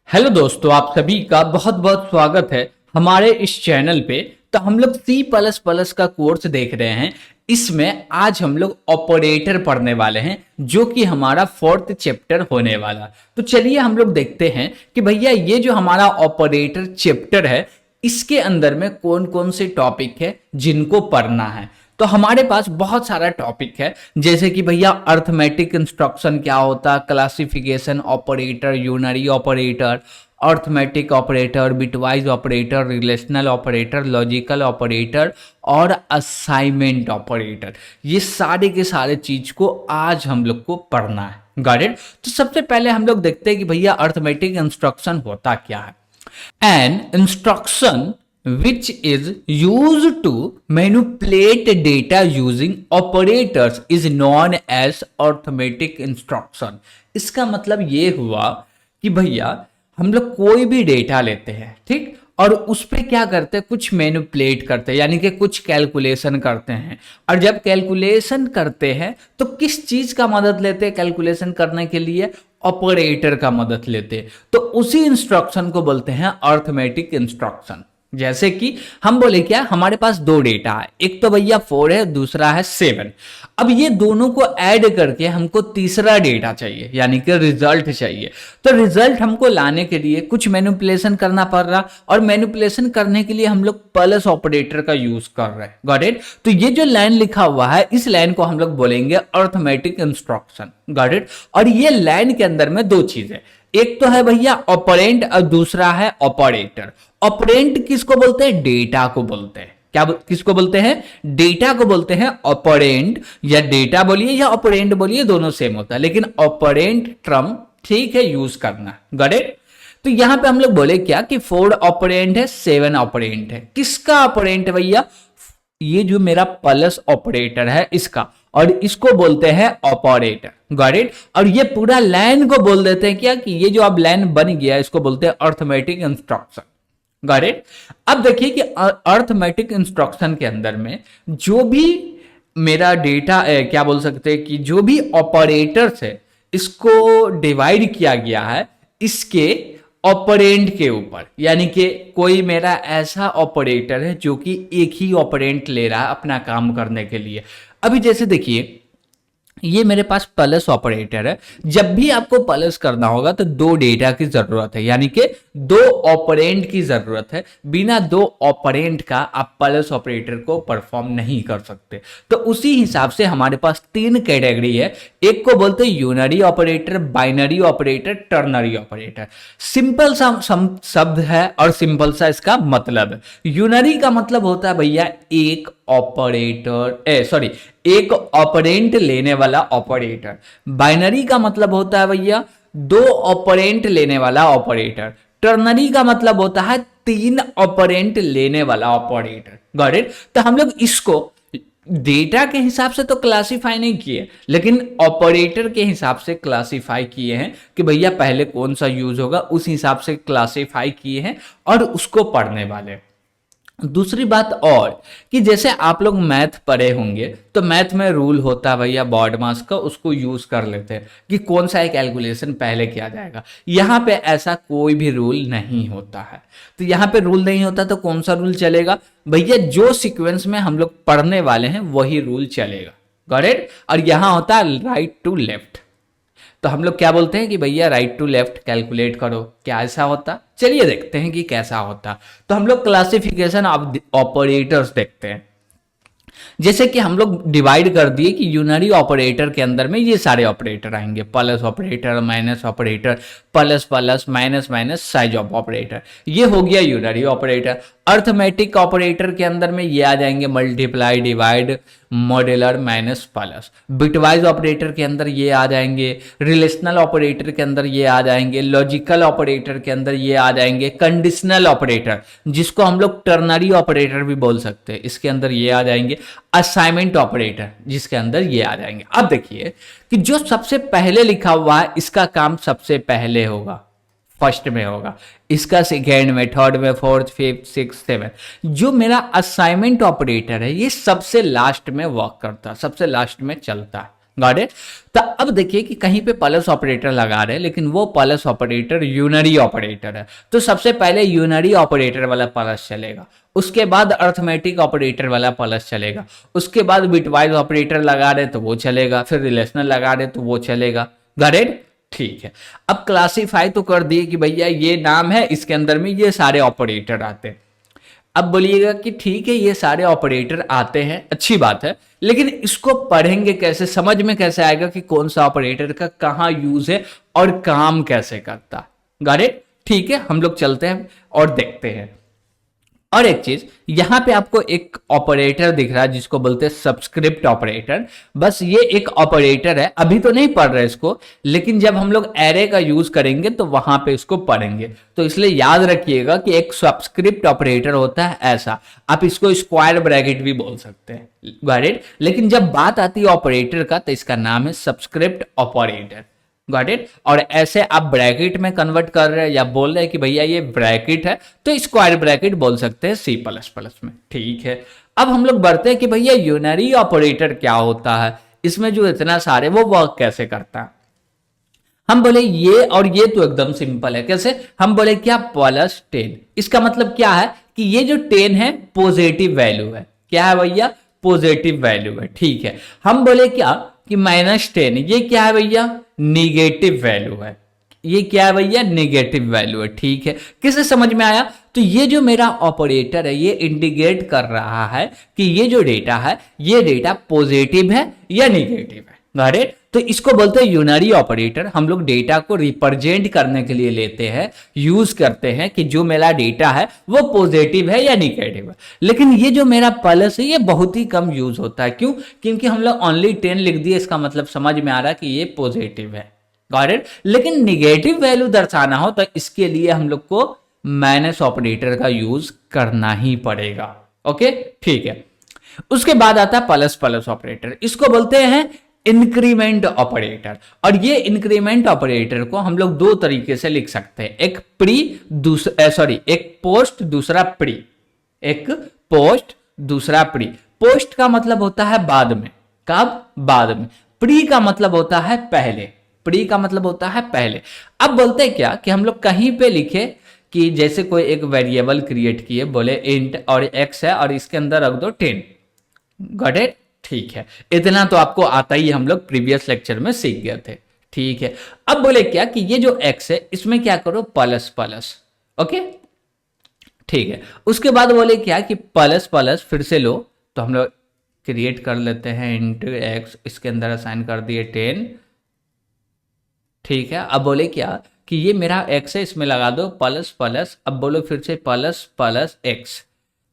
Hello दोस्तों, आप सभी का बहुत बहुत स्वागत है हमारे इस चैनल पे। तो हम लोग सी प्लस प्लस का कोर्स देख रहे हैं। इसमें आज हम लोग ऑपरेटर पढ़ने वाले हैं, जो कि हमारा फोर्थ चैप्टर होने वाला। तो चलिए हम लोग देखते हैं कि भैया ये जो हमारा ऑपरेटर चैप्टर है, इसके अंदर में कौन कौन से टॉपिक है जिनको पढ़ना है। तो हमारे पास बहुत सारा टॉपिक है, जैसे कि भैया अर्थमेटिक इंस्ट्रक्शन क्या होता है, classification operator, unary operator, arithmetic operator, bitwise operator, relational operator, logical operator और असाइनमेंट ऑपरेटर। ये सारे के सारे चीज को आज हम लोग को पढ़ना है। Got it? तो सबसे पहले हम लोग देखते हैं कि भैया अर्थमेटिक इंस्ट्रक्शन होता क्या है। An instruction which is used to manipulate data using operators is known as arithmetic instruction। इसका मतलब ये हुआ कि भैया हम लोग कोई भी डेटा लेते हैं, ठीक, और उस पे क्या करते हैं, कुछ मैनिपुलेट करते हैं, यानी कि कुछ कैलकुलेशन करते हैं। और जब कैलकुलेशन करते हैं तो किस चीज का मदद लेते हैं कैलकुलेशन करने के लिए? ऑपरेटर का मदद लेते हैं। तो उसी इंस्ट्रक्शन को बोलते हैं अर्थमेटिक इंस्ट्रक्शन। जैसे कि हम बोले क्या, हमारे पास दो डेटा है, एक तो भैया 4 है, दूसरा है 7। अब ये दोनों को ऐड करके हमको तीसरा डेटा चाहिए, यानी कि रिजल्ट चाहिए। तो रिजल्ट हमको लाने के लिए कुछ मैनिपुलेशन करना पड़ रहा, और मैनिपुलेशन करने के लिए हम लोग प्लस ऑपरेटर का यूज कर रहे हैं। Got it? तो ये जो लाइन लिखा हुआ है, इस लाइन को हम लोग बोलेंगे अर्थमेटिक इंस्ट्रक्शन। Got it? और ये लाइन के अंदर में दो चीजें, एक तो है भैया ऑपरेंट और दूसरा है ऑपरेटर। ऑपरेंट किसको बोलते हैं? डेटा को बोलते हैं। क्या किसको बोलते हैं? डेटा को बोलते हैं ऑपरेंट, या डेटा बोलिए या ऑपरेंट बोलिए, दोनों सेम होता है, लेकिन ऑपरेंट टर्म ठीक है यूज करना। Got it? तो यहां पे हम लोग बोले क्या कि 4 ऑपरेंट है, 7 ऑपरेंट है। किसका ऑपरेंट है भैया? ये जो मेरा प्लस ऑपरेटर है इसका, और इसको बोलते हैं ऑपरेटर। Got it? और ये पूरा लाइन को बोल देते हैं क्या कि ये जो अब लाइन बन गया इसको बोलते हैं अर्थमेटिक इंस्ट्रक्शन। Got it? अब देखिए कि अर्थमेटिक इंस्ट्रक्शन के अंदर में जो भी मेरा डेटा क्या बोल सकते हैं कि जो भी ऑपरेटर्स है, इसको डिवाइड किया गया है इसके ऑपरेंट के ऊपर। यानी कि कोई मेरा ऐसा ऑपरेटर है जो कि एक ही ऑपरेंट ले रहा है अपना काम करने के लिए। अभी जैसे देखिए, ये मेरे पास प्लस ऑपरेटर है। जब भी आपको प्लस करना होगा तो दो डेटा की जरूरत है, यानी कि दो ऑपरेंट की जरूरत है। बिना दो ऑपरेंट का आप प्लस ऑपरेटर को परफॉर्म नहीं कर सकते। तो उसी हिसाब से हमारे पास 3 कैटेगरी है। एक को बोलते हैं unary operator, binary operator, ternary operator. Simple सा शब्द है और सिंपल सा इसका मतलब है। यूनरी का मतलब होता है भैया एक ऑपरेटर, एक ऑपरेंट लेने वाला ऑपरेटर। बाइनरी का मतलब होता है भैया 2 ऑपरेंट लेने वाला ऑपरेटर। टर्नरी का मतलब होता है 3 ऑपरेंट लेने वाला ऑपरेटर। Got it? तो हम लोग इसको डेटा के हिसाब से तो क्लासिफाई नहीं किए, लेकिन ऑपरेटर के हिसाब से क्लासिफाई किए हैं कि भैया पहले कौन सा यूज होगा, उस हिसाब से क्लासिफाई किए हैं और उसको पढ़ने वाले। दूसरी बात और कि जैसे आप लोग मैथ पढ़े होंगे तो मैथ में रूल होता है भैया बॉड मास का, उसको यूज कर लेते हैं कि कौन सा एक कैलकुलेशन पहले किया जाएगा। यहाँ पे ऐसा कोई भी रूल नहीं होता है। तो यहाँ पे रूल नहीं होता तो कौन सा रूल चलेगा भैया? जो सीक्वेंस में हम लोग पढ़ने वाले हैं वही रूल चलेगा। Got it? और यहाँ होता है राइट टू लेफ्ट। तो हम लोग क्या बोलते हैं कि भैया राइट टू लेफ्ट कैलकुलेट करो। क्या ऐसा होता? चलिए देखते हैं कि कैसा होता। तो हम लोग क्लासिफिकेशन ऑफ ऑपरेटर्स देखते हैं। जैसे कि हम लोग डिवाइड कर दिए कि यूनरी ऑपरेटर के अंदर में ये सारे ऑपरेटर आएंगे, plus operator, minus operator, plus plus, minus minus, size of operator. ये हो गया यूनरी ऑपरेटर। अर्थमेटिक ऑपरेटर के अंदर में ये आ जाएंगे multiply, divide, modular, minus, plus. Bitwise operator के अंदर ये आ जाएंगे, रिलेशनल ऑपरेटर के अंदर ये आ जाएंगे, लॉजिकल ऑपरेटर के अंदर ये आ जाएंगे, कंडीशनल ऑपरेटर जिसको हम लोग टर्नरी ऑपरेटर भी बोल सकते हैं, इसके अंदर ये आ जाएंगे, असाइनमेंट ऑपरेटर जिसके अंदर ये आ जाएंगे। अब देखिए कि जो सबसे पहले लिखा हुआ है इसका काम सबसे पहले होगा, फर्स्ट में होगा, इसका सेकेंड में, थर्ड में, फोर्थ, फिफ्थ, सिक्स, सेवन। जो मेरा असाइनमेंट ऑपरेटर है ये सबसे लास्ट में वर्क करता है, सबसे लास्ट में चलता है। Got it. तो अब देखिए कि कहीं पे प्लस ऑपरेटर लगा रहे हैं, लेकिन वो प्लस ऑपरेटर यूनरी ऑपरेटर है, तो सबसे पहले यूनरी ऑपरेटर वाला प्लस चलेगा, उसके बाद अर्थमेटिक ऑपरेटर वाला प्लस चलेगा, उसके बाद बिटवाइज ऑपरेटर लगा रहे तो वो चलेगा, फिर रिलेशनल लगा रहे तो वो चलेगा। गॉट इट, ठीक है। अब क्लासीफाई तो कर दिए कि भैया ये नाम है, इसके अंदर में ये सारे ऑपरेटर आते हैं। अब बोलिएगा कि ठीक है ये सारे ऑपरेटर आते हैं, अच्छी बात है, लेकिन इसको पढ़ेंगे कैसे, समझ में कैसे आएगा कि कौन सा ऑपरेटर का कहां यूज है और काम कैसे करता। गॉट इट, ठीक है, हम लोग चलते हैं और देखते हैं। और एक चीज यहां पे आपको एक ऑपरेटर दिख रहा है जिसको बोलते हैं सबस्क्रिप्ट ऑपरेटर। बस ये एक ऑपरेटर है, अभी तो नहीं पढ़ रहे इसको, लेकिन जब हम लोग एरे का यूज करेंगे तो वहां पे इसको पढ़ेंगे। तो इसलिए याद रखिएगा कि एक सबस्क्रिप्ट ऑपरेटर होता है ऐसा, आप इसको स्क्वायर ब्रैकेट भी बोल सकते हैं, गॉट इट। लेकिन जब बात आती है ऑपरेटर का तो इसका नाम है सबस्क्रिप्ट ऑपरेटर, गॉट इट। और ऐसे आप ब्रैकेट में कन्वर्ट कर रहे हैं या बोल रहे हैं कि भैया ये ब्रैकेट है तो स्क्वायर ब्रैकेट बोल सकते हैं सी प्लस प्लस में, ठीक है। अब हम लोग बढ़ते हैं कि भैया यूनरी ऑपरेटर क्या होता है, इसमें जो इतना सारे वो वर्क कैसे करता है। हम बोले ये और ये तो एकदम सिंपल है, कैसे, हम बोले क्या +10, इसका मतलब क्या है कि ये जो 10 है पॉजिटिव वैल्यू है, क्या है भैया, पॉजिटिव वैल्यू है, ठीक है। हम बोले क्या कि -10 ये क्या है भैया, निगेटिव वैल्यू है, ये क्या है भैया, निगेटिव वैल्यू है, ठीक है। किसे समझ में आया, तो ये जो मेरा ऑपरेटर है ये इंडिकेट कर रहा है कि ये जो डेटा है ये डेटा पॉजिटिव है या निगेटिव है, गॉट। तो इसको बोलते हैं यूनरी ऑपरेटर। हम लोग डेटा को रिप्रेजेंट करने के लिए लेते हैं, यूज करते हैं कि जो मेरा डेटा है वो पॉजिटिव है या निगेटिव है। लेकिन ये जो मेरा प्लस है ये बहुत ही कम यूज होता है, क्यों, क्योंकि हम लोग ओनली 10 लिख दिए, इसका मतलब समझ में आ रहा है कि ये पॉजिटिव है, गॉट इट। लेकिन निगेटिव वैल्यू दर्शाना हो तो इसके लिए हम लोग को माइनस ऑपरेटर का यूज करना ही पड़ेगा, ओके, ठीक है। उसके बाद आता है प्लस प्लस ऑपरेटर, इसको बोलते हैं इंक्रीमेंट ऑपरेटर। और ये इंक्रीमेंट ऑपरेटर को हम लोग दो तरीके से लिख सकते हैं, एक प्री एक पोस्ट दूसरा प्री, एक पोस्ट दूसरा प्री। पोस्ट का मतलब होता है बाद में, कब, बाद में। प्री का मतलब होता है पहले, प्री का मतलब होता है पहले। अब बोलते हैं क्या कि हम लोग कहीं पे लिखे कि जैसे कोई एक वेरिएबल क्रिएट किए, बोले इंट और एक्स है और इसके अंदर रख दो 10, गॉट इट, ठीक है। इतना तो आपको आता ही, हम लोग प्रीवियस लेक्चर में सीख गए थे, ठीक है। अब बोले क्या कि ये जो x है इसमें क्या करो प्लस प्लस, ओके, ठीक है। उसके बाद बोले क्या कि प्लस प्लस फिर से लो, तो हम लोग क्रिएट कर लेते हैं इंटू एक्स, इसके अंदर असाइन कर दिए 10, ठीक है। अब बोले क्या कि ये मेरा x है, इसमें लगा दो प्लस प्लस, अब बोलो फिर से प्लस प्लस x,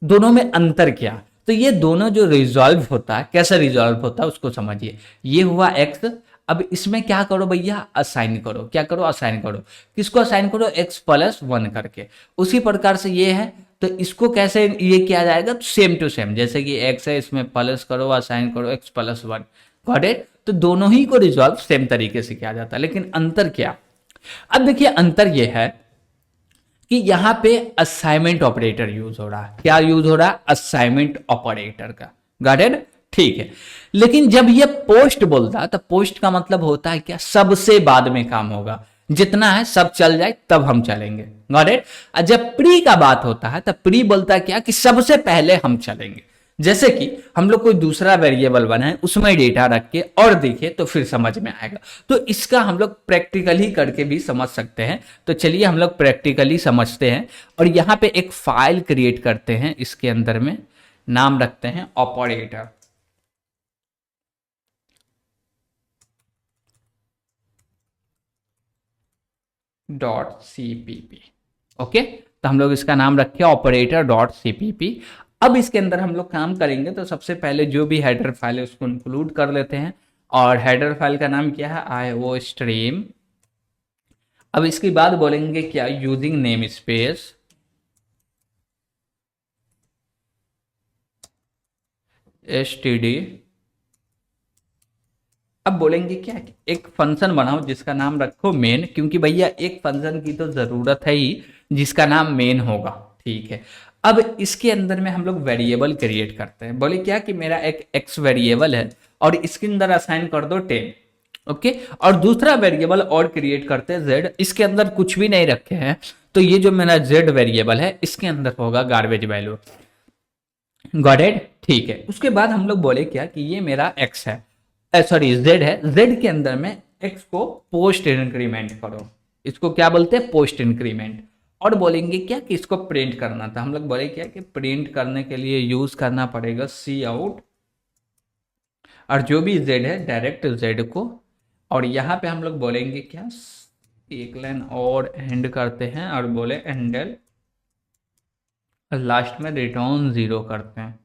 दोनों में अंतर क्या, तो ये दोनों जो रिजॉल्व होता है, कैसा रिजॉल्व होता है उसको समझिए। ये हुआ x, अब इसमें क्या करो भैया, असाइन करो, क्या करो, असाइन करो, किसको असाइन करो, x+1 करके। उसी प्रकार से ये है तो इसको कैसे ये किया जाएगा, तो सेम टू सेम, जैसे कि x है इसमें प्लस करो, असाइन करो x+1, गॉट इट। तो दोनों ही को रिजॉल्व सेम तरीके से किया जाता है, लेकिन अंतर क्या, अब देखिए अंतर ये है कि यहां पे असाइनमेंट ऑपरेटर यूज हो रहा है, क्या यूज हो रहा है, असाइनमेंट ऑपरेटर का, गॉट इट, ठीक है। लेकिन जब ये पोस्ट बोलता है तो पोस्ट का मतलब होता है क्या, सबसे बाद में काम होगा, जितना है सब चल जाए तब हम चलेंगे, गॉट इट। जब प्री का बात होता है तब प्री बोलता है क्या कि सबसे पहले हम चलेंगे। जैसे कि हम लोग कोई दूसरा वेरिएबल बनाए, उसमें डेटा रख के और देखे तो फिर समझ में आएगा। तो इसका हम लोग प्रैक्टिकली करके भी समझ सकते हैं, तो चलिए हम लोग प्रैक्टिकली समझते हैं। और यहाँ पे एक फाइल क्रिएट करते हैं, इसके अंदर में नाम रखते हैं ऑपरेटर .cpp, ओके। तो हम लोग इसका नाम रखे ऑपरेटर .cpp। अब इसके अंदर हम लोग काम करेंगे तो सबसे पहले जो भी हेडर फाइल है उसको इंक्लूड कर लेते हैं, और हेडर फाइल का नाम क्या है, IO stream। अब इसके बाद बोलेंगे क्या, यूजिंग नेम स्पेस std। अब बोलेंगे क्या, एक फंक्शन बनाओ जिसका नाम रखो मेन, क्योंकि भैया एक फंक्शन की तो जरूरत है ही जिसका नाम मेन होगा, ठीक है। अब इसके अंदर में हम लोग वेरिएबल क्रिएट करते हैं, बोले क्या कि मेरा एक एक्स वेरिएबल है और इसके अंदर असाइन कर दो 10। ओके, और दूसरा वेरिएबल और क्रिएट करते हैं z, इसके अंदर कुछ भी नहीं रखे हैं, तो ये जो मेरा z वेरिएबल है इसके अंदर होगा गार्बेज वैल्यू। Got it? ठीक है। उसके बाद हम लोग बोले क्या कि ये मेरा x है, सॉरी z है, z के अंदर में x को पोस्ट इंक्रीमेंट करो, इसको क्या बोलते हैं? Post increment. और बोलेंगे क्या कि इसको प्रिंट करना था, हम लोग बोले क्या कि प्रिंट करने के लिए यूज करना पड़ेगा सी आउट, और जो भी z है डायरेक्ट z को, और यहाँ पे हम लोग बोलेंगे क्या, एक लाइन और एंड करते हैं और बोले एंडल, लास्ट में रिटर्न 0 करते हैं।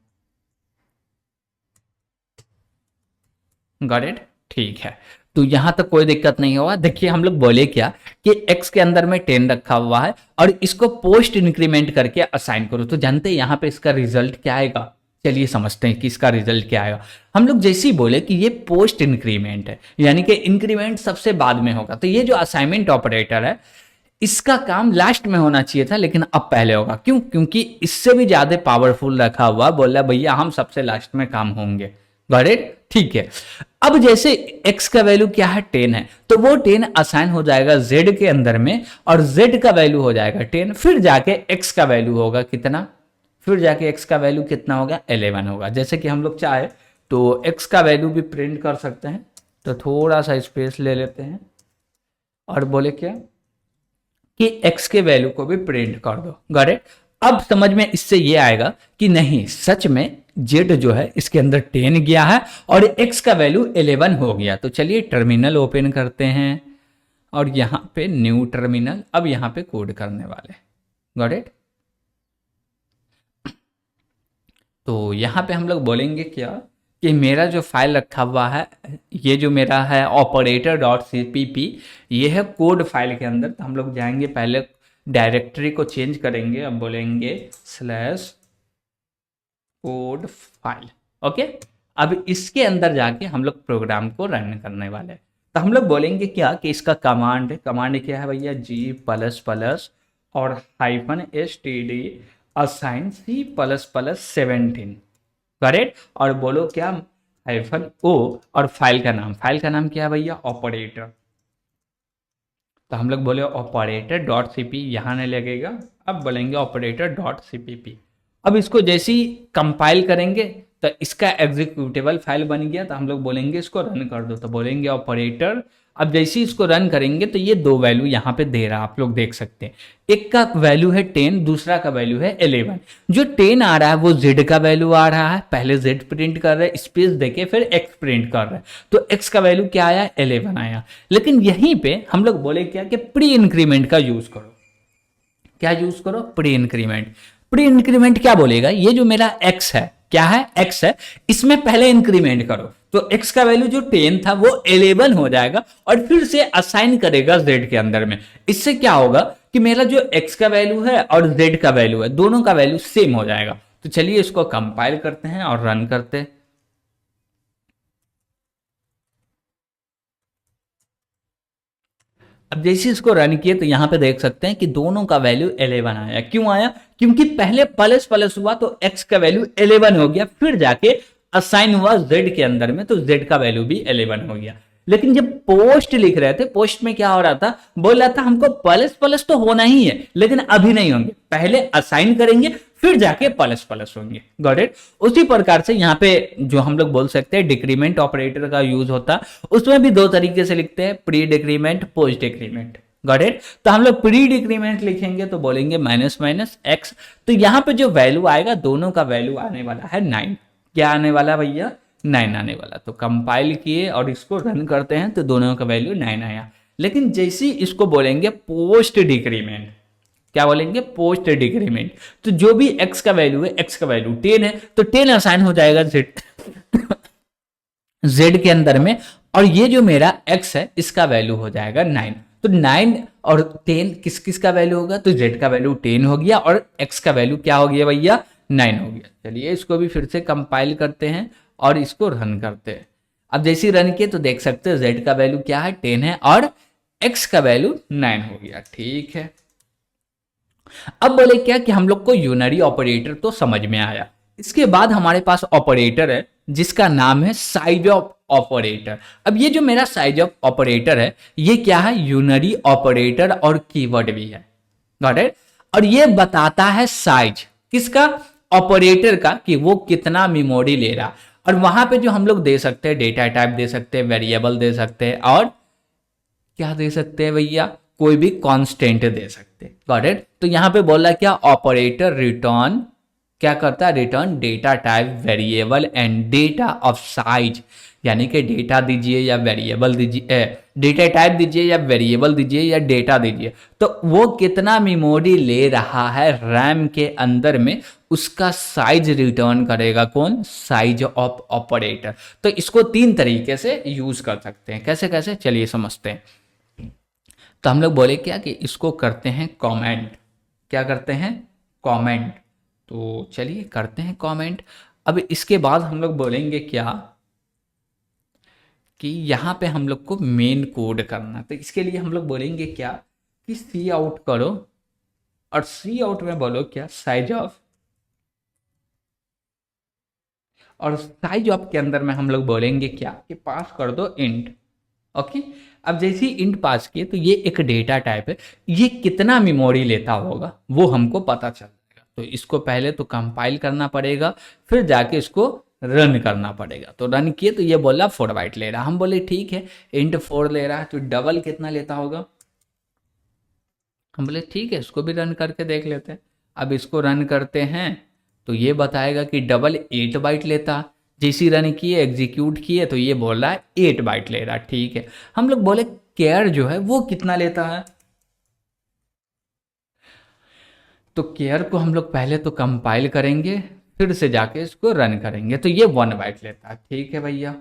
Got it? ठीक है, तो यहां तक कोई दिक्कत नहीं होगा। देखिए हम लोग बोले क्या कि x के अंदर में 10 रखा हुआ है और इसको पोस्ट इंक्रीमेंट करके असाइन करो, तो जानते हैं यहां पे इसका रिजल्ट क्या आएगा? चलिए समझते हैं कि इसका रिजल्ट क्या आएगा। हम लोग जैसे ही बोले कि ये पोस्ट इंक्रीमेंट है, यानी कि इंक्रीमेंट सबसे बाद में होगा, तो ये जो असाइनमेंट ऑपरेटर है इसका काम लास्ट में होना चाहिए था, लेकिन अब पहले होगा। क्यों? क्योंकि इससे भी ज्यादा पावरफुल रखा हुआ, बोला भैया हम सबसे लास्ट में काम होंगे। Got it? ठीक है। अब जैसे x का वैल्यू क्या है? 10 है, तो वो 10 असाइन हो जाएगा z के अंदर में, और z का वैल्यू हो जाएगा 10, फिर जाके x का वैल्यू होगा कितना? फिर जाके x का वैल्यू कितना होगा? 11 होगा। जैसे कि हम लोग चाहे तो x का वैल्यू भी प्रिंट कर सकते हैं, तो थोड़ा सा स्पेस ले लेते हैं और बोले क्या कि x के वैल्यू को भी प्रिंट कर दो। Got it? अब समझ में इससे ये आएगा कि नहीं, सच में z जो है इसके अंदर 10 गया है और x का वैल्यू 11 हो गया। तो चलिए टर्मिनल ओपन करते हैं और यहां पे न्यू टर्मिनल, अब यहां पे कोड करने वाले। Got it? तो यहां पे हम लोग बोलेंगे क्या कि मेरा जो फाइल रखा हुआ है, ये जो मेरा है ऑपरेटर डॉट cpp, ये है कोड फाइल के अंदर। तो हम लोग जाएंगे, पहले डायरेक्टरी को चेंज करेंगे, अब बोलेंगे स्लैश कोड फाइल। ओके, अब इसके अंदर जाके हम लोग प्रोग्राम को रन करने वाले हैं। तो हम लोग बोलेंगे क्या कि इसका कमांड क्या है भैया? g++ और -std असाइन C++17। करेक्ट? और बोलो क्या? -o, और फाइल का नाम क्या है भैया? ऑपरेटर। तो हम लोग बोले ऑपरेटर डॉट cp, यहां नहीं लगेगा, अब बोलेंगे ऑपरेटर डॉट cpp। अब इसको जैसे ही कंपाइल करेंगे तो इसका एग्जीक्यूटेबल फाइल बन गया, तो हम लोग बोलेंगे इसको रन कर दो, तो बोलेंगे ऑपरेटर। अब जैसे ही इसको रन करेंगे तो ये दो वैल्यू यहाँ पे दे रहा है, आप लोग देख सकते हैं। एक का वैल्यू है 10, दूसरा का वैल्यू है 11। जो 10 आ रहा है वो z का वैल्यू आ रहा है, पहले z प्रिंट कर रहे हैं, स्पेस देके फिर x प्रिंट कर रहे हैं, तो x का वैल्यू क्या आया? 11 आया। लेकिन यहीं पे हम लोग बोले क्या कि प्री इंक्रीमेंट का यूज करो। क्या यूज करो? Pre increment. प्री इंक्रीमेंट क्या बोलेगा? ये जो मेरा x है, क्या है? x है, इसमें पहले इंक्रीमेंट करो, तो x का वैल्यू जो 10 था वो 11 हो जाएगा और फिर से असाइन करेगा z के अंदर में। इससे क्या होगा कि मेरा जो x का वैल्यू है और z का वैल्यू है, दोनों का वैल्यू सेम हो जाएगा। तो चलिए इसको कंपाइल करते हैं और रन करते हैं। अब जैसे इसको रन किए तो यहां पे देख सकते हैं कि दोनों का वैल्यू 11 आया। क्यों आया? क्योंकि पहले प्लस प्लस हुआ तो x का वैल्यू 11 हो गया, फिर जाके असाइन हुआ z के अंदर में, तो z का वैल्यू भी 11 हो गया। लेकिन जब पोस्ट लिख रहे थे, पोस्ट में क्या हो रहा था? बोल रहा था हमको प्लस प्लस तो होना ही है, लेकिन अभी नहीं होंगे, पहले असाइन करेंगे फिर जाके प्लस प्लस होंगे। Got it? उसी प्रकार से यहाँ पे जो हम लोग बोल सकते हैं डिक्रीमेंट ऑपरेटर का यूज होता है, उसमें भी दो तरीके से लिखते हैं, pre decrement, post decrement. Got it? तो हम लोग प्री डिक्रीमेंट लिखेंगे तो बोलेंगे -x, तो यहाँ पे जो वैल्यू आएगा दोनों का वैल्यू आने वाला है 9। क्या आने वाला भैया? 9 आने वाला। तो कंपाइल किए और इसको रन करते हैं तो दोनों का वैल्यू 9 आया। लेकिन जैसे ही इसको बोलेंगे पोस्ट डिक्रीमेंट, क्या बोलेंगे? पोस्ट डिक्रीमेंट, तो जो भी x का वैल्यू है, x का वैल्यू 10 है, तो 10 असाइन हो जाएगा z के अंदर में, और ये जो मेरा x है इसका वैल्यू हो जाएगा 9। तो 9 और 10 किस किस का वैल्यू होगा? तो z का वैल्यू 10 हो गया और x का वैल्यू क्या हो गया भैया? 9 हो गया। चलिए इसको भी फिर से कंपाइल करते हैं और इसको रन करते हैं। अब जैसे ही रन किए तो देख सकते हैं z का वैल्यू क्या है? 10 है और x का वैल्यू 9 हो गया। ठीक है, अब बोले क्या कि हम लोग को यूनरी ऑपरेटर तो समझ में आया। इसके बाद हमारे पास ऑपरेटर है जिसका नाम है साइज ऑफ ऑपरेटर। अब ये जो मेरा साइज ऑफ ऑपरेटर है ये क्या है, यूनरी ऑपरेटर और कीवर्ड भी है, गॉट इट। और ये बताता है साइज किसका, ऑपरेटर का, कि वो कितना मेमोरी ले रहा। और वहां पे जो हम लोग दे सकते हैं डेटा टाइप दे सकते हैं, वेरिएबल दे सकते हैं, और क्या दे सकते हैं भैया, कोई भी कांस्टेंट दे सकते हैं, गॉट इट। तो यहां पे बोला क्या, ऑपरेटर रिटर्न क्या करता है, return data type variable and data of size, यानी कि डेटा दीजिए या वेरिएबल दीजिए, डेटा टाइप दीजिए या वेरिएबल दीजिए या डेटा दीजिए, तो वो कितना मेमोरी ले रहा है रैम के अंदर में, उसका साइज रिटर्न करेगा कौन, साइज ऑफ ऑपरेटर। तो इसको तीन तरीके से यूज कर सकते हैं, कैसे कैसे चलिए समझते हैं। तो हम लोग बोले क्या कि इसको करते हैं कमेंट, क्या करते हैं, कमेंट। तो चलिए करते हैं कमेंट। अब इसके बाद हम लोग बोलेंगे क्या कि यहाँ पे हम लोग को मेन कोड करना, तो इसके लिए हम लोग बोलेंगे क्या कि सी आउट करो, और सी आउट में बोलो क्या, साइज ऑफ, और साइज ऑफ के अंदर में हम लोग बोलेंगे क्या कि पास कर दो इंट, ओके। अब जैसे ही इंट पास किए तो ये एक डेटा टाइप है, ये कितना मेमोरी लेता होगा वो हमको पता चल जाएगा। तो इसको पहले तो कंपाइल करना पड़ेगा, फिर जाके इसको रन करना पड़ेगा। तो रन किए तो ये बोला 4 बाइट ले रहा, हम बोले ठीक है इंट 4 ले रहा है तो डबल कितना लेता होगा, हम बोले ठीक है इसको भी रन करके देख लेते हैं। अब इसको रन करते हैं तो ये बताएगा कि डबल 8 बाइट लेता, जैसी रन किए एग्जीक्यूट किए तो ये बोल रहा है 8 बाइट ले रहा, ठीक है। हम लोग बोले केयर जो है वो कितना लेता है, तो केयर को हम लोग पहले तो कंपाइल करेंगे फिर से जाके इसको रन करेंगे, तो ये 1 बाइट लेता है, ठीक है भैया।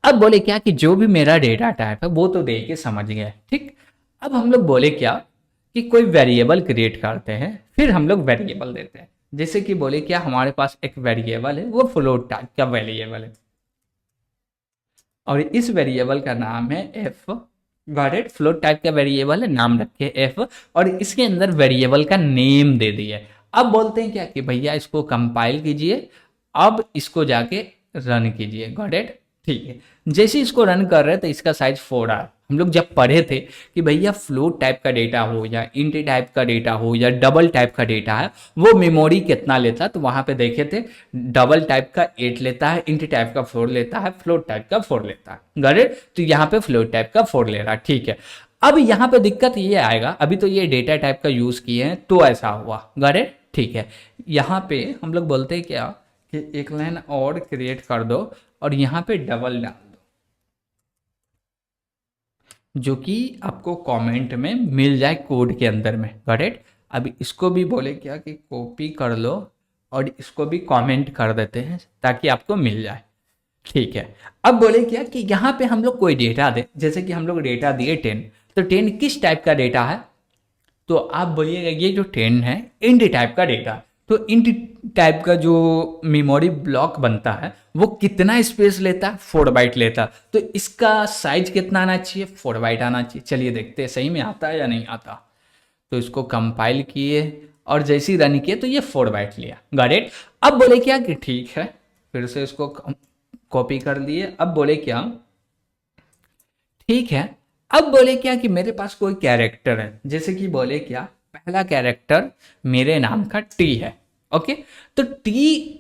अब बोले क्या कि जो भी मेरा डेटा टाइप है वो तो दे के समझ गए, ठीक। अब हम लोग बोले क्या कि कोई वेरिएबल क्रिएट करते हैं, फिर हम लोग वेरिएबल देते हैं। जैसे कि बोले क्या हमारे पास एक वेरिएबल है, वो फ्लोट टाइप का वेरिएबल है, और इस वेरिएबल का नाम है F, got it. Float type का वेरिएबल है, नाम रखे एफ, और इसके अंदर वेरिएबल का नेम दे दिए। अब बोलते हैं क्या कि भैया इसको कंपाइल कीजिए, अब इसको जाके रन कीजिए, गॉट इट, ठीक है। जैसे इसको रन कर रहे हैं तो इसका साइज 4 आ, हम लोग जब पढ़े थे कि भैया फ्लोट टाइप का डेटा हो या इंट टाइप का डेटा हो या डबल टाइप का डेटा है वो मेमोरी कितना लेता है, तो वहां पे देखे थे डबल टाइप का 8 लेता है, इंट टाइप का 4 लेता है, फ्लोट टाइप का 4 लेता है, गॉट, तो यहाँ पे फ्लोट टाइप का 4 ले रहा है, ठीक है। अब यहाँ पे दिक्कत ये आएगा, अभी तो ये डेटा टाइप का यूज किए हैं तो ऐसा हुआ, गॉट, ठीक है। यहाँ पे हम लोग बोलते हैं क्या कि एक लाइन और क्रिएट कर दो और यहाँ पे डबल डाल दो, जो कि आपको कमेंट में मिल जाए कोड के अंदर में, गॉट इट। अब इसको भी बोले क्या कि कॉपी कर लो और इसको भी कमेंट कर देते हैं ताकि आपको मिल जाए, ठीक है। अब बोले क्या कि यहाँ पे हम लोग कोई डेटा दे, जैसे कि हम लोग डेटा दिए 10, तो 10 किस टाइप का डेटा है, तो आप बोलिएगा ये जो 10 है इंट टाइप का डेटा, तो इंट टाइप का जो मेमोरी ब्लॉक बनता है वो कितना स्पेस लेता है, 4 बाइट लेता, तो इसका साइज कितना आना चाहिए, 4 बाइट आना चाहिए। चलिए देखते हैं सही में आता है या नहीं आता। तो इसको कंपाइल किए और जैसे ही रन किए तो ये 4 बाइट लिया, गॉट इट। अब बोले क्या कि ठीक है, फिर से इसको कॉपी कर लिए। अब बोले क्या, ठीक है, अब बोले क्या कि मेरे पास कोई कैरेक्टर है, जैसे कि बोले क्या पहला कैरेक्टर मेरे नाम का टी है, ओके। तो टी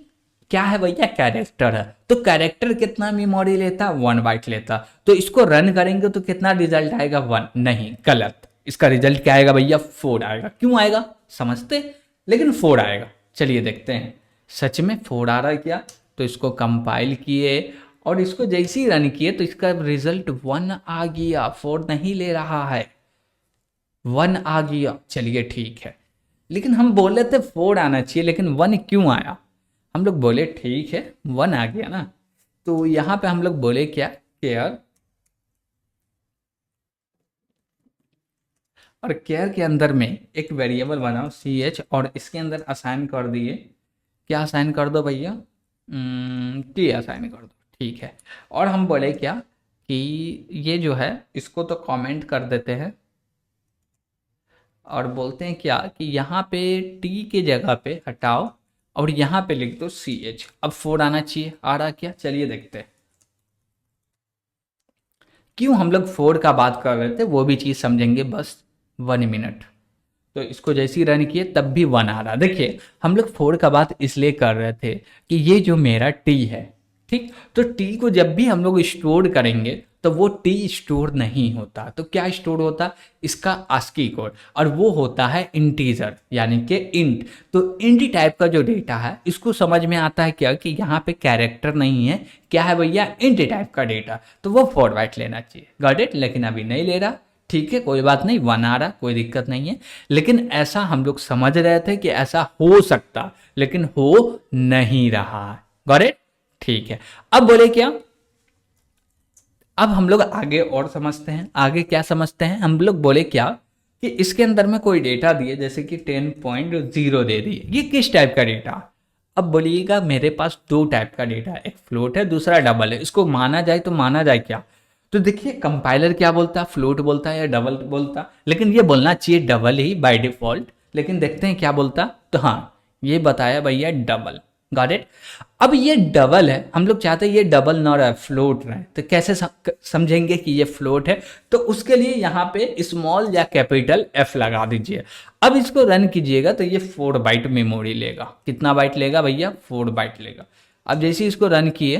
क्या है भैया, कैरेक्टर है, तो कैरेक्टर कितना मेमोरी लेता, 1 बाइट लेता, तो इसको रन करेंगे तो कितना रिजल्ट आएगा, 1, नहीं गलत, इसका रिजल्ट क्या आएगा भैया, 4 आएगा। क्यों आएगा समझते, लेकिन 4 आएगा, चलिए देखते हैं सच में 4 आ रहा है क्या। तो इसको कंपाइल किए और इसको जैसे ही रन किए तो इसका रिजल्ट 1 आ गया, 4 नहीं ले रहा है, 1 आ गया, चलिए ठीक है। लेकिन हम बोले थे 4 आना चाहिए, लेकिन 1 क्यों आया, हम लोग बोले ठीक है 1 आ गया ना। तो यहाँ पे हम लोग बोले क्या, केयर, और केयर के अंदर में एक वेरिएबल बनाओ सी एच, और इसके अंदर असाइन कर दिए, क्या असाइन कर दो भैया, टी असाइन कर दो, ठीक है। और हम बोले क्या कि ये जो है इसको तो कमेंट कर देते हैं और बोलते हैं क्या कि यहाँ पे टी के जगह पे हटाओ और यहाँ पे लिख दो CH। अब 4 आना चाहिए, आ रहा क्या? चलिए देखते हैं। क्यों हम लोग 4 का बात कर रहे थे वो भी चीज़ समझेंगे, बस 1 मिनट। तो इसको जैसे ही रन किए तब भी 1 आ रहा। देखिए हम लोग 4 का बात इसलिए कर रहे थे कि ये जो मेरा टी है, ठीक, तो टी को जब भी हम लोग स्टोर करेंगे तो वो टी स्टोर नहीं होता। तो क्या स्टोर होता? इसका ASCII कोड, और वो होता है इंटीजर यानी कि इंट। तो इंट टाइप का जो डेटा है इसको समझ में आता है क्या कि यहाँ पे कैरेक्टर नहीं है, क्या है भैया? इंट टाइप का डेटा, तो वो 4 बाइट लेना चाहिए। Got it? लेकिन अभी नहीं ले रहा, ठीक है, कोई बात नहीं, 1 आ रहा, कोई दिक्कत नहीं है। लेकिन ऐसा हम लोग समझ रहे थे कि ऐसा हो सकता, लेकिन हो नहीं रहा। Got it? ठीक है। अब बोले क्या? अब हम लोग आगे और समझते हैं। आगे क्या समझते हैं हम लोग? बोले क्या कि इसके अंदर में कोई डेटा दिए, जैसे कि 10.0 दे दिए। ये किस टाइप का डेटा? अब बोलिएगा मेरे पास 2 टाइप का डेटा है, एक फ्लोट है, दूसरा डबल है। इसको माना जाए तो माना जाए क्या? तो देखिए कंपाइलर क्या बोलता है, फ्लोट बोलता है या डबल बोलता? लेकिन ये बोलना चाहिए डबल ही बाय डिफॉल्ट, लेकिन देखते हैं क्या बोलता। तो हाँ, ये बताया भैया डबल। Got it? अब ये डबल है, हम लोग चाहते हैं ये डबल ना रहे, फ्लोट रहे। तो कैसे समझेंगे कि ये फ्लोट है? तो उसके लिए यहाँ पे स्मॉल या कैपिटल F लगा दीजिए। अब इसको रन कीजिएगा तो ये 4 बाइट मेमोरी लेगा। कितना बाइट लेगा भैया? 4 बाइट लेगा। अब जैसे इसको रन किए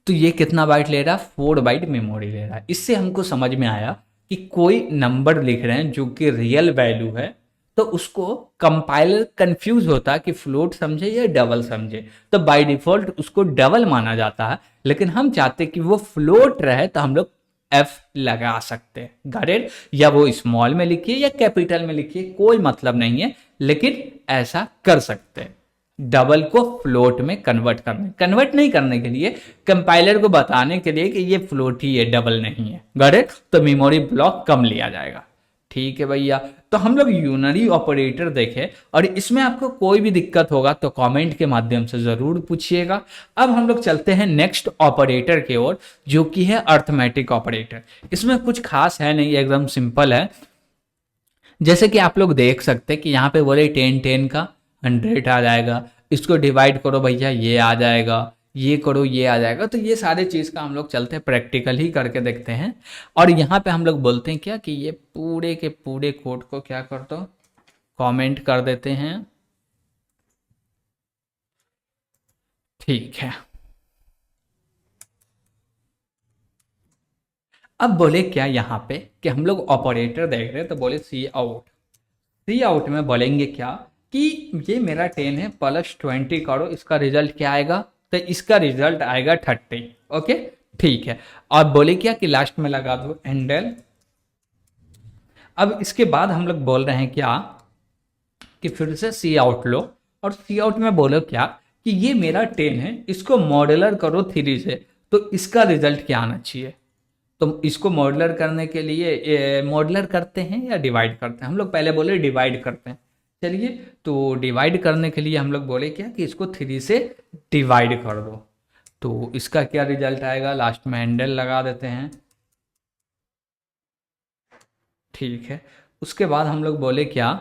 तो ये कितना बाइट ले रहा? 4 बाइट मेमोरी ले रहा है। इससे हमको समझ में आया कि कोई नंबर लिख रहे हैं जो कि रियल वैल्यू है, तो उसको कंपाइलर कंफ्यूज होता कि फ्लोट समझे या डबल समझे, तो बाय डिफॉल्ट उसको डबल माना जाता है। लेकिन हम चाहते कि वो फ्लोट रहे तो हम लोग F लगा सकते हैं। Got it? या वो स्मॉल में लिखिए या कैपिटल में लिखिए, कोई मतलब नहीं है, लेकिन ऐसा कर सकते हैं। डबल को फ्लोट में कन्वर्ट नहीं करने के लिए, कंपाइलर को बताने के लिए कि ये फ्लोट ही है, डबल नहीं है। Got it? तो मेमोरी ब्लॉक कम लिया जाएगा। ठीक है भैया, तो हम लोग यूनरी ऑपरेटर देखे, और इसमें आपको कोई भी दिक्कत होगा तो कमेंट के माध्यम से जरूर पूछिएगा। अब हम लोग चलते हैं नेक्स्ट ऑपरेटर की ओर, जो कि है अर्थमेटिक ऑपरेटर। इसमें कुछ खास है नहीं, एकदम सिंपल है। जैसे कि आप लोग देख सकते हैं कि यहाँ पे बोले 10 का 100 आ जाएगा, इसको डिवाइड करो भैया ये आ जाएगा, ये करो ये आ जाएगा। तो ये सारे चीज़ का हम लोग चलते हैं प्रैक्टिकल ही करके देखते हैं। और यहाँ पे हम लोग बोलते हैं क्या कि ये पूरे के पूरे कोड को क्या कर दो, कमेंट कर देते हैं। ठीक है। अब बोले क्या यहाँ पे कि हम लोग ऑपरेटर देख रहे हैं, तो बोले सी आउट में बोलेंगे क्या कि ये मेरा 10 है प्लस 20 करो, इसका रिजल्ट क्या आएगा? तो इसका रिजल्ट आएगा 30। ओके, ठीक है। और बोले क्या कि लास्ट में लगा दो हैंडल। अब इसके बाद हम लोग बोल रहे हैं क्या कि फिर से सी आउट लो, और सी आउट में बोलो क्या कि ये मेरा 10 है, इसको मॉडलर करो 3 से, तो इसका रिजल्ट क्या आना चाहिए? तो इसको मॉडलर करने के लिए मॉडलर करते हैं या डिवाइड करते हैं? हम लोग पहले बोले डिवाइड करते हैं। चलिए, तो डिवाइड करने के लिए हम लोग बोले क्या कि इसको 3 से डिवाइड कर दो, तो इसका क्या रिजल्ट आएगा? लास्ट में हैंडल लगा देते हैं। ठीक है। उसके बाद हम लोग बोले क्या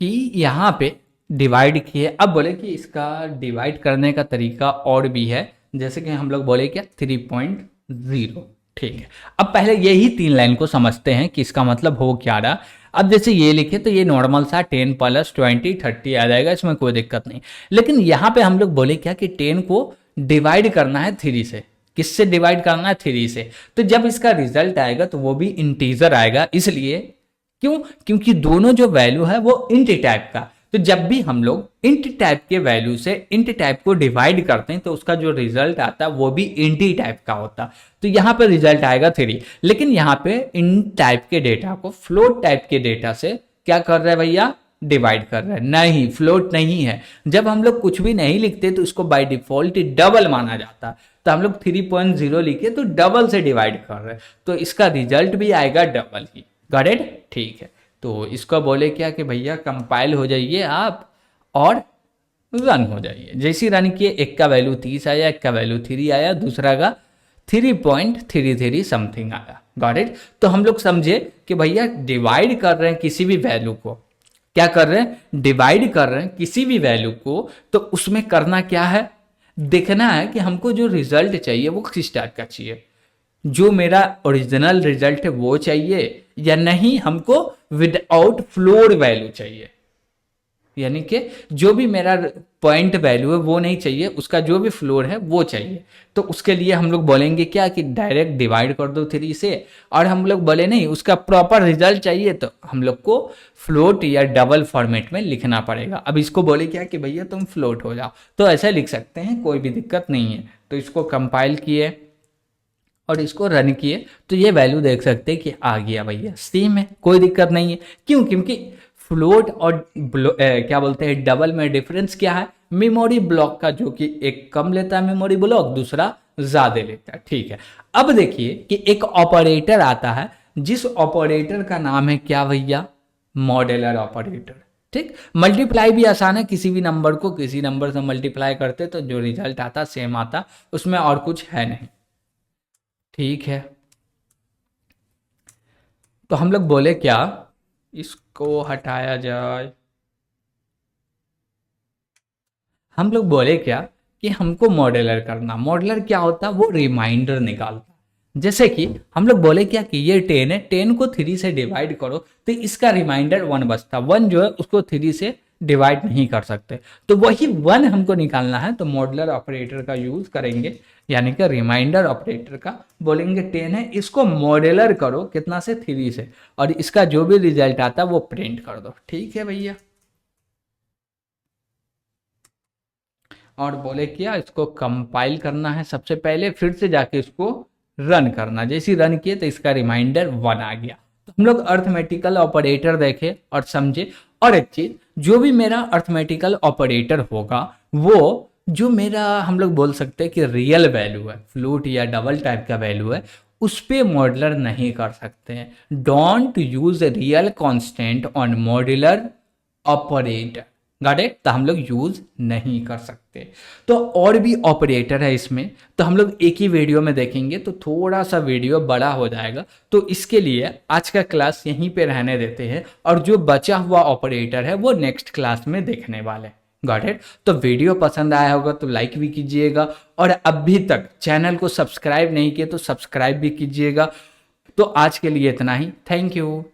कि यहाँ पे डिवाइड किए। अब बोले कि इसका डिवाइड करने का तरीका और भी है, जैसे कि हम लोग बोले क्या 3.0। ठीक है। अब पहले यही 3 लाइन को समझते हैं कि इसका मतलब हो क्या रहा। अब जैसे ये लिखे तो ये नॉर्मल सा 10 प्लस 20 30 आ जाएगा, इसमें कोई दिक्कत नहीं। लेकिन यहाँ पे हम लोग बोले क्या कि 10 को डिवाइड करना है 3 से। किससे डिवाइड करना है? 3 से। तो जब इसका रिजल्ट आएगा तो वो भी इंटीजर आएगा, इसलिए क्यों? क्योंकि दोनों जो वैल्यू है वो इंट टाइप का। तो जब भी हम लोग इंट टाइप के वैल्यू से इंट टाइप को डिवाइड करते हैं तो उसका जो रिजल्ट आता है वो भी इंट टाइप का होता। तो यहाँ पे रिजल्ट आएगा 3। लेकिन यहाँ पे इंट टाइप के डेटा को फ्लोट टाइप के डेटा से क्या कर रहे हैं भैया? डिवाइड कर रहे हैं। नहीं, फ्लोट नहीं है। जब हम लोग कुछ भी नहीं लिखते तो उसको बाय डिफॉल्ट डबल माना जाता। तो हम लोग 3.0 लिखे तो डबल से डिवाइड कर रहे हैं, तो इसका रिजल्ट भी आएगा डबल ही। Got it? ठीक है। तो इसको बोले क्या कि भैया कंपाइल हो जाइए आप और रन हो जाइए। जैसे रन किए, एक का वैल्यू 30 आया, एक का वैल्यू 3 आया, दूसरा का 3.33 समथिंग आया। Got it. तो हम लोग समझे कि भैया डिवाइड कर रहे हैं किसी भी वैल्यू को, क्या कर रहे हैं, डिवाइड कर रहे हैं किसी भी वैल्यू को, तो उसमें करना क्या है, देखना है कि हमको जो रिजल्ट चाहिए वो किस टाइप का चाहिए, जो मेरा ओरिजिनल रिजल्ट है वो चाहिए या नहीं हमको विदाउट फ्लोर वैल्यू चाहिए, यानी कि जो भी मेरा पॉइंट वैल्यू है वो नहीं चाहिए, उसका जो भी फ्लोर है वो चाहिए। तो उसके लिए हम लोग बोलेंगे क्या कि डायरेक्ट डिवाइड कर दो 3 से, और हम लोग बोले नहीं उसका प्रॉपर रिजल्ट चाहिए तो हम लोग को फ्लोट या डबल फॉर्मेट में लिखना पड़ेगा। अब इसको बोले क्या कि भैया तुम फ्लोट हो जाओ, तो ऐसा लिख सकते हैं, कोई भी दिक्कत नहीं है। तो इसको कंपाइल किए और इसको रन किए तो ये वैल्यू देख सकते हैं कि आ गया भैया, सेम है, कोई दिक्कत नहीं है। क्यों, क्योंकि फ्लोट और क्या बोलते हैं डबल में डिफरेंस क्या है, मेमोरी ब्लॉक का, जो कि एक कम लेता है मेमोरी ब्लॉक, दूसरा ज्यादा लेता है। ठीक है, अब देखिए कि एक ऑपरेटर आता है जिस ऑपरेटर का नाम है क्या भैया, मॉड्यूलर ऑपरेटर। ठीक, मल्टीप्लाई भी आसान है, किसी भी नंबर को किसी नंबर से मल्टीप्लाई करते तो जो रिजल्ट आता सेम आता, उसमें और कुछ है नहीं। ठीक है, तो हम लोग बोले क्या, इसको हटाया जाए, हम लोग बोले क्या कि हमको मॉड्यूलर करना। मॉड्यूलर क्या होता है, वो रिमाइंडर निकालता। जैसे कि हम लोग बोले क्या कि ये 10 है, 10 को 3 से डिवाइड करो तो इसका रिमाइंडर 1 बचता, 1 जो है उसको 3 से डिवाइड नहीं कर सकते, तो वही 1 हमको निकालना है। तो मॉड्यूलर ऑपरेटर का यूज करेंगे, यानी कि रिमाइंडर ऑपरेटर का, बोलेंगे 10 है, इसको मॉड्यूलर करो कितना से, 3 से, और इसका जो भी रिजल्ट आता है वो प्रिंट कर दो। ठीक है भैया, और बोले क्या, इसको कंपाइल करना है सबसे पहले, फिर से जाके इसको रन करना। जैसे रन किए तो इसका रिमाइंडर 1 आ गया। तो हम लोग अर्थमेटिकल ऑपरेटर देखे और समझे। और एक चीज, जो भी मेरा अर्थमेटिकल ऑपरेटर होगा वो जो मेरा हम लोग बोल सकते हैं कि रियल वैल्यू है, फ्लूट या डबल टाइप का वैल्यू है, उस पे मॉड्यूलर नहीं कर सकते हैं। Don't use real constant on modular operator, got it. तो हम लोग यूज नहीं कर सकते। तो और भी ऑपरेटर है इसमें, तो हम लोग एक ही वीडियो में देखेंगे तो थोड़ा सा वीडियो बड़ा हो जाएगा, तो इसके लिए आज का क्लास यहीं पे रहने देते हैं, और जो बचा हुआ ऑपरेटर है वो नेक्स्ट क्लास में देखने वाले। Got it. तो वीडियो पसंद आया होगा तो लाइक भी कीजिएगा, और अभी तक चैनल को सब्सक्राइब नहीं किए तो सब्सक्राइब भी कीजिएगा। तो आज के लिए इतना ही, थैंक यू।